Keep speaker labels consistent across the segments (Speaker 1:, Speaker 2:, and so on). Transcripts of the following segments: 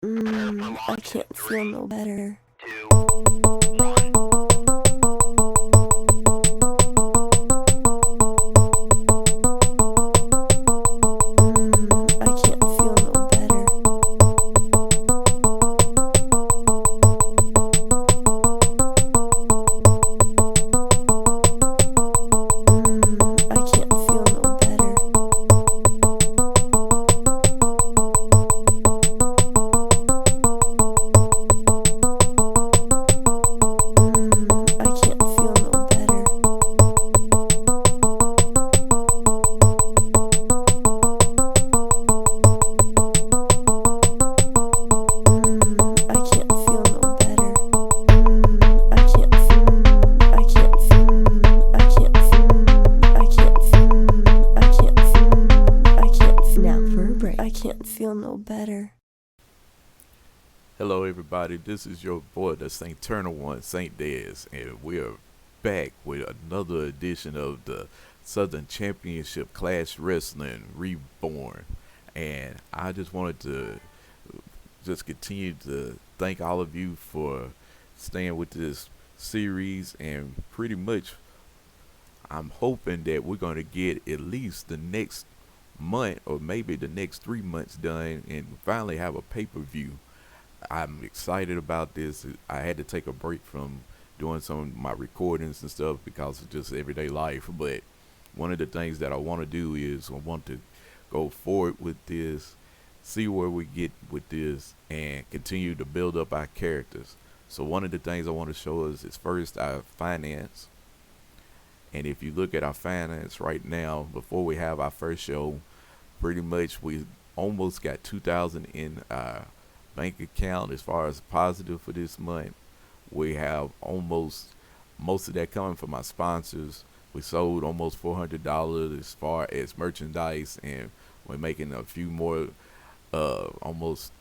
Speaker 1: I can't feel no better. I can't feel no better. I can't feel no better. I can't feel no better. I can't feel no better. I can't I can't I can't I can't now for a break. I can't feel no better.
Speaker 2: Hello, everybody. This is your boy, the St. Turner One, St. Dez, and we are back with another edition of the Southern Championship Clash Wrestling Reborn. And I just wanted to just continue to thank all of you for staying with this series, and pretty much I'm hoping that we're going to get at least the next month or maybe the next 3 months done and finally have a pay-per-view. I'm excited about this. I had to take a break from doing some of my recordings and stuff because of just everyday life. But one of the things that I want to do is I want to go forward with this, see where we get with this, and continue to build up our characters. So one of the things I want to show us is first our finance. And if you look at our finance right now, before we have our first show, pretty much we almost got 2,000 in our bank account as far as positive for this month. We have almost most of that coming from our sponsors. We sold almost $400 as far as merchandise, and we're making a few more, almost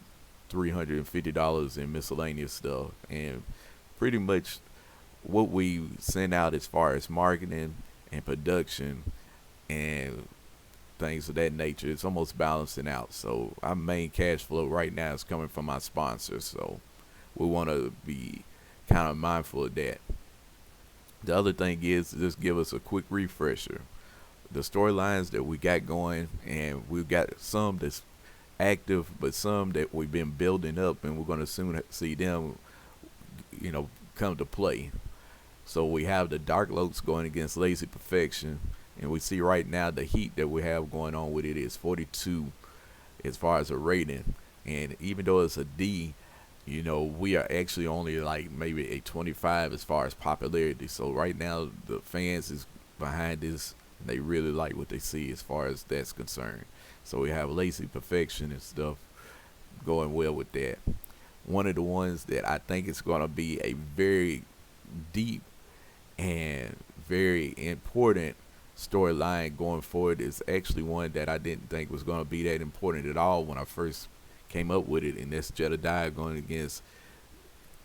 Speaker 2: $350 in miscellaneous stuff. And pretty much what we send out as far as marketing and production and things of that nature, it's almost balancing out. So our main cash flow right now is coming from our sponsors, so we want to be kind of mindful of that. The other thing is to just give us a quick refresher. The storylines that we got going, and we've got some that's active, but some that we've been building up, and we're going to soon see them, come to play. So we have the Dark Lokes going against Lazy Perfection. And we see right now the heat that we have going on with it is 42 as far as a rating. And even though it's a D, we are actually only like maybe a 25 as far as popularity. So right now the fans is behind this. They really like what they see as far as that's concerned. So we have Lazy Perfection and stuff going well with that. One of the ones that I think is going to be a very deep and very important storyline going forward is actually one that I didn't think was going to be that important at all when I first came up with it, and that's Jedediah going against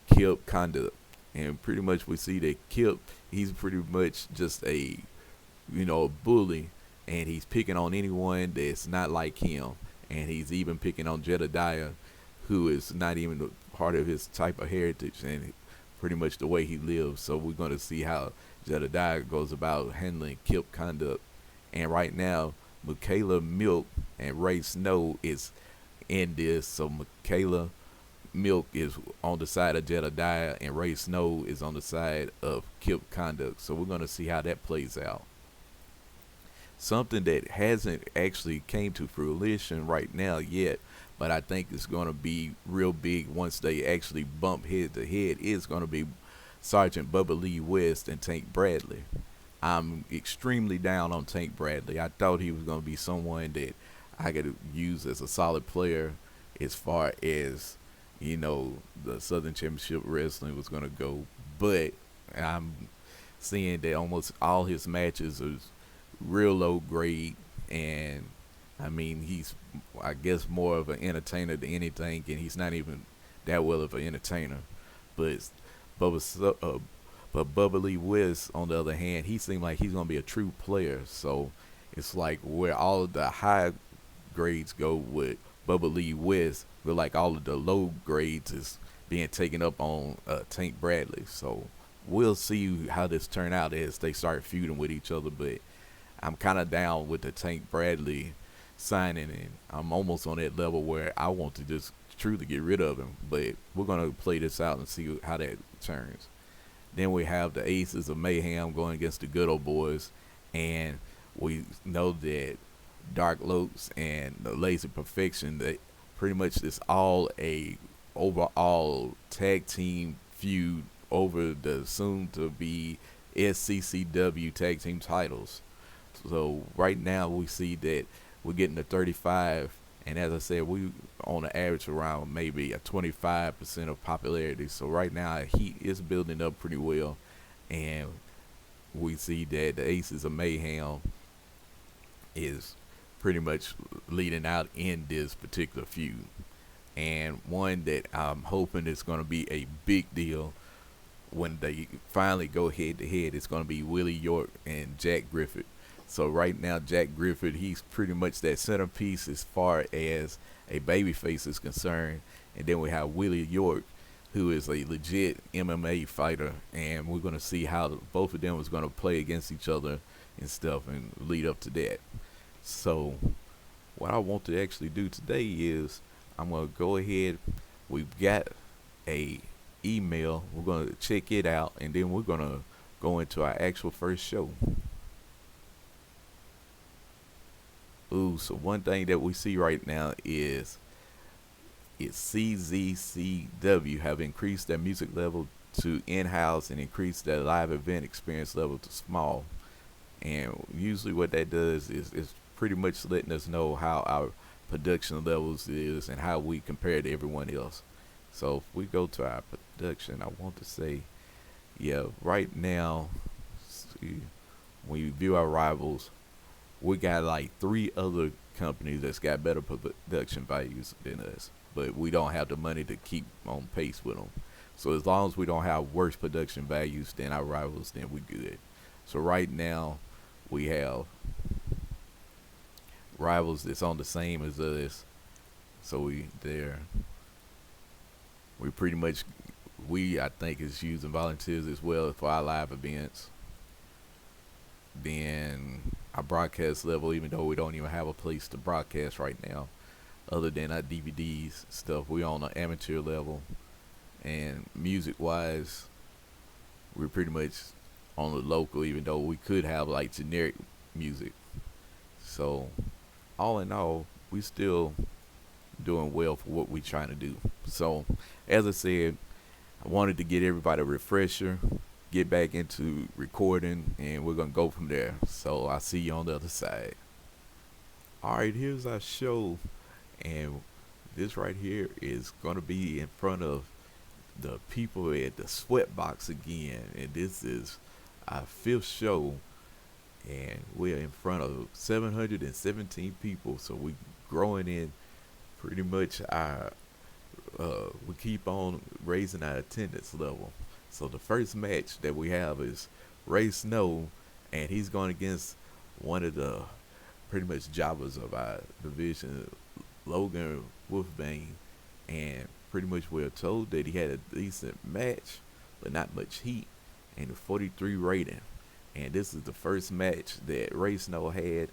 Speaker 2: Kip Conduct. And pretty much we see that Kip, he's pretty much just a bully, and he's picking on anyone that's not like him, and he's even picking on Jedediah, who is not even part of his type of heritage and pretty much the way he lives. So we're going to see how Jedediah goes about handling Kip Conduct. And right now, Michaela Milk and Ray Snow is in this. So Michaela Milk is on the side of Jedediah, and Ray Snow is on the side of Kip Conduct. So we're going to see how that plays out. Something that hasn't actually came to fruition right now yet, but I think it's going to be real big once they actually bump head to head, is going to be Sergeant Bubba Lee West and Tank Bradley. I'm extremely down on Tank Bradley. I thought he was going to be someone that I could use as a solid player as far as, the Southern Championship Wrestling was going to go. But I'm seeing that almost all his matches are real low grade, and I mean, he's, I guess, more of an entertainer than anything, and he's not even that well of an entertainer. But Bubba Lee West, on the other hand, he seemed like he's going to be a true player. So it's like where all of the high grades go with Bubba Lee West, but like all of the low grades is being taken up on Tank Bradley. So we'll see how this turn out as they start feuding with each other. But I'm kind of down with the Tank Bradley signing, and I'm almost on that level where I want to just truly get rid of him. But we're gonna play this out and see how that turns. Then we have the Aces of Mayhem going against the Good Old Boys, and we know that Dark Lokes and the Lazy Perfection, that pretty much is all a overall tag team feud over the soon to be SCCW tag team titles. So right now we see that we're getting to 35, and as I said, we on an average around maybe a 25% of popularity. So right now heat is building up pretty well, and we see that the Aces of Mayhem is pretty much leading out in this particular feud, and one that I'm hoping is going to be a big deal when they finally go head to head. It's going to be Willie York and Jack Griffith. So right now, Jack Griffith, he's pretty much that centerpiece as far as a babyface is concerned. And then we have Willie York, who is a legit MMA fighter. And we're going to see how both of them is going to play against each other and stuff and lead up to that. So what I want to actually do today is I'm going to go ahead. We've got a email. We're going to check it out. And then we're going to go into our actual first show. Ooh, so one thing that we see right now is SCCW have increased their music level to in-house and increased their live event experience level to small. And usually what that does is pretty much letting us know how our production levels is and how we compare to everyone else. So if we go to our production, I want to say, yeah, right now, see, when you view our rivals, we got like 3 other companies that's got better production values than us, but we don't have the money to keep on pace with them. So as long as we don't have worse production values than our rivals, then we good. So right now, we have rivals that's on the same as us. So we pretty much, I think is using volunteers as well for our live events. Then our broadcast level, even though we don't even have a place to broadcast right now, other than our DVDs stuff, we on an amateur level. And music wise, we're pretty much on the local, even though we could have like generic music. So all in all, we still doing well for what we're trying to do. So as I said, I wanted to get everybody a refresher, get back into recording, and we're gonna go from there. So I'll see you on the other side. Alright, here's our show, and this right here is gonna be in front of the people at the Sweatbox again, and this is our 5th show, and we're in front of 717 people. So we're growing in pretty much our we keep on raising our attendance level. So the first match that we have is Ray Snow, and he's going against one of the pretty much jobbers of our division, Logan Wolfbane, and pretty much we're told that he had a decent match, but not much heat, and a 43 rating. And this is the first match that Ray Snow had,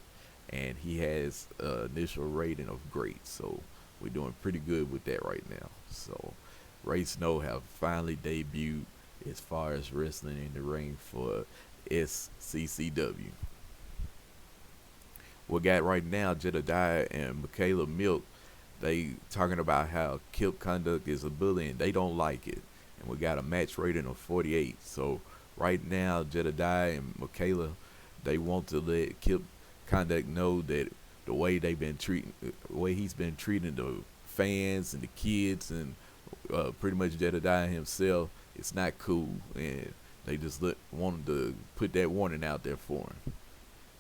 Speaker 2: and he has an initial rating of great. So we're doing pretty good with that right now. So Ray Snow have finally debuted as far as wrestling in the ring for SCCW. We got right now Jedediah and Michaela Milk. They talking about how Kip Conduct is a bully and they don't like it. And we got a match rating of 48. So right now, Jedediah and Michaela, they want to let Kip Conduct know that the way he's been treating the fans and the kids and pretty much Jedediah himself, it's not cool, and they just wanted to put that warning out there for him.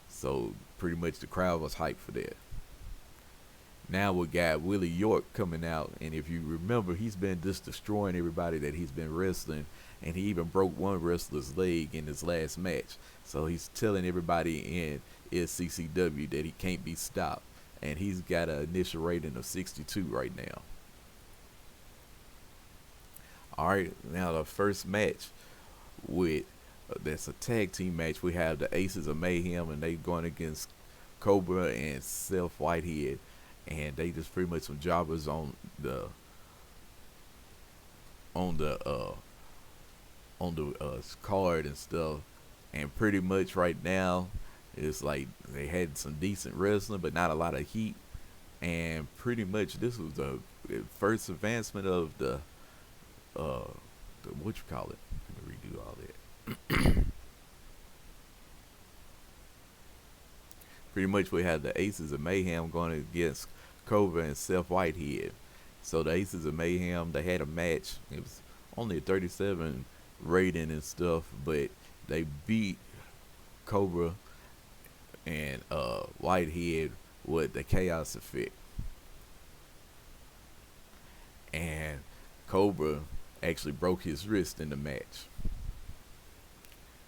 Speaker 2: So pretty much the crowd was hyped for that. Now we got Willie York coming out, and if you remember, he's been just destroying everybody that he's been wrestling, and he even broke one wrestler's leg in his last match. So he's telling everybody in SCCW that he can't be stopped. and he's got an initial rating of 62 right now. All right, now the first match with that's a tag team match. We have the Aces of Mayhem, and they going against Cobra and Seth Whitehead, and they just pretty much some jobbers on the card and stuff. And pretty much right now, it's like they had some decent wrestling, but not a lot of heat. And pretty much this was the first advancement of the what you call it? Let me redo all that. Pretty much we had the Aces of Mayhem going against Cobra and Seth Whitehead. So the Aces of Mayhem, they had a match. It was only a 37 rating and stuff, but they beat Cobra and Whitehead with the Chaos Effect. And Cobra actually broke his wrist in the match.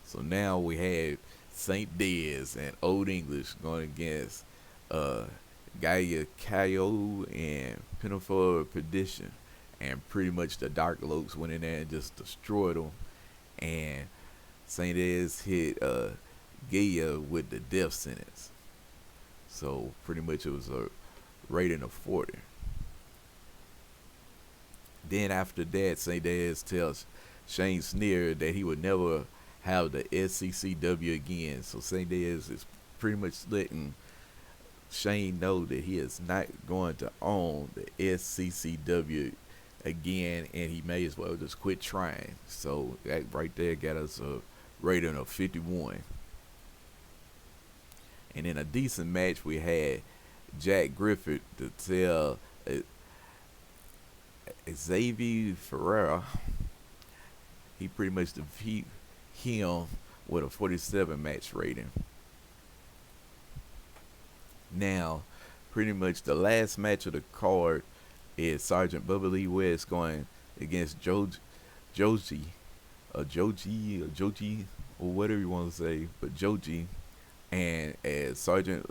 Speaker 2: So now we had St. Dez and Old English going against Gaia Kaio and Pinafore Perdition. And pretty much the Dark Lopes went in there and just destroyed them. And St. Dez hit Gaia with the death sentence. So pretty much it was a rating of 40. Then after that, St. Dez tells Shane Sneer that he would never have the SCCW again. So St. Dez is pretty much letting Shane know that he is not going to own the SCCW again, and he may as well just quit trying. So that right there got us a rating of 51. And in a decent match, we had Jack Griffith to tell Xavier Ferreira he pretty much defeat him with a 47 match rating. Now, pretty much the last match of the card is Sergeant Bubba Lee West going against Joji, or whatever you want to say, but Joji. And as Sergeant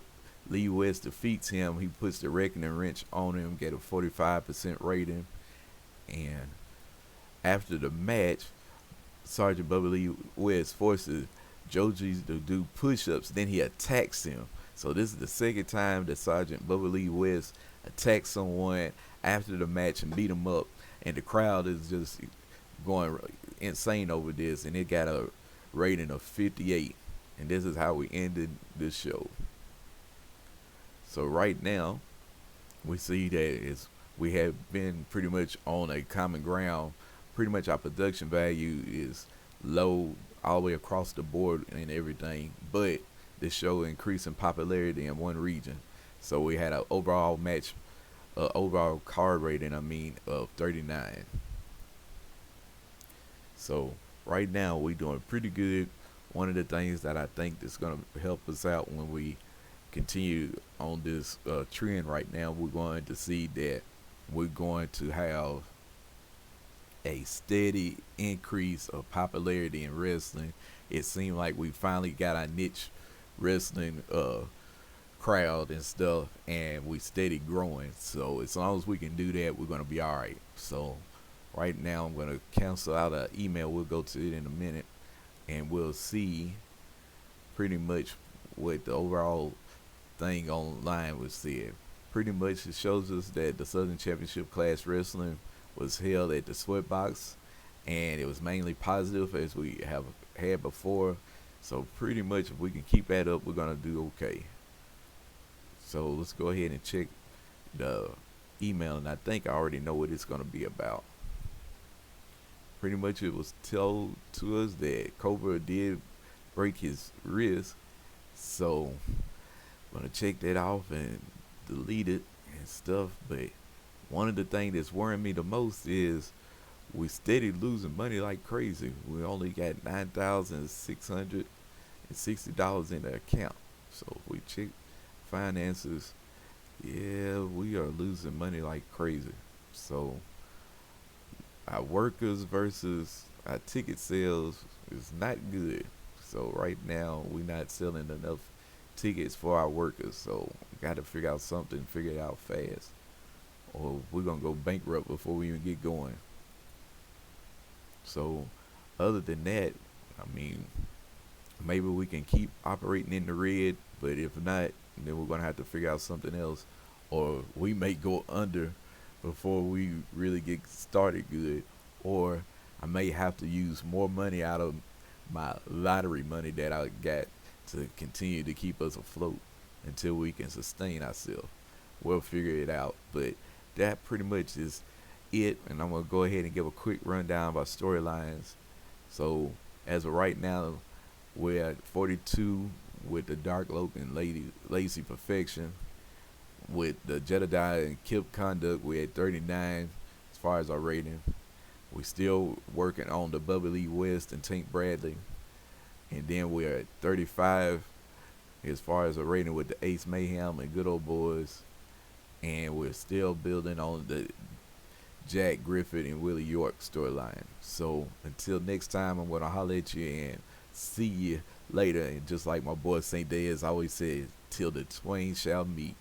Speaker 2: Lee West defeats him, he puts the reckoning wrench on him, get a 45% rating. And after the match, Sergeant Bubba Lee West forces Joji to do push-ups, then he attacks him. So this is the second time that Sergeant Bubba Lee West attacks someone after the match and beat him up, and the crowd is just going insane over this, and it got a rating of 58. And this is how we ended this show. So right now, we see that we have been pretty much on a common ground. Pretty much our production value is low all the way across the board and everything, but this show increased in popularity in one region. So we had an overall card rating, of 39. So right now we doing pretty good. One of the things that I think that's going to help us out when we continue on this trend right now, we're going to see that we're going to have a steady increase of popularity in wrestling. It seemed like we finally got our niche wrestling crowd and stuff, and we steady growing. So as long as we can do that, we're going to be all right. So right now I'm going to cancel out an email. We'll go to it in a minute, and we'll see pretty much what the overall thing online was said. Pretty much it shows us that the Southern Championship Class Wrestling was held at the Sweatbox, and it was mainly positive as we have had before. So pretty much if we can keep that up, we're going to do okay. So let's go ahead and check the email, and I think I already know what it's going to be about. Pretty much it was told to us that Cobra did break his wrist, so I'm going to check that off and delete it and stuff. But one of the things that's worrying me the most is we steady losing money like crazy. We only got $9,660 in the account. So if we check finances, yeah, we are losing money like crazy. So our workers versus our ticket sales is not good. So right now we're not selling enough tickets for our workers. So got to figure out something, figure it out fast, or we're gonna go bankrupt before we even get going. So other than that, I mean, maybe we can keep operating in the red, but if not, then we're gonna have to figure out something else, or we may go under before we really get started good, or I may have to use more money out of my lottery money that I got to continue to keep us afloat until we can sustain ourselves. We'll figure it out, but that pretty much is it. And I'm gonna go ahead and give a quick rundown of our storylines. So as of right now, we're at 42 with the Dark Loke and Lazy Perfection. With the Jedediah and Kip Conduct, we're at 39 as far as our rating. We still working on the Bubba Lee West and Tank Bradley. And then we're at 35 as far as a rating with the Ace Mayhem and Good Old Boys. And we're still building on the Jack Griffith and Willie York storyline. So until next time, I'm going to holler at you and see you later. And just like my boy St. Diaz always says, till the twain shall meet.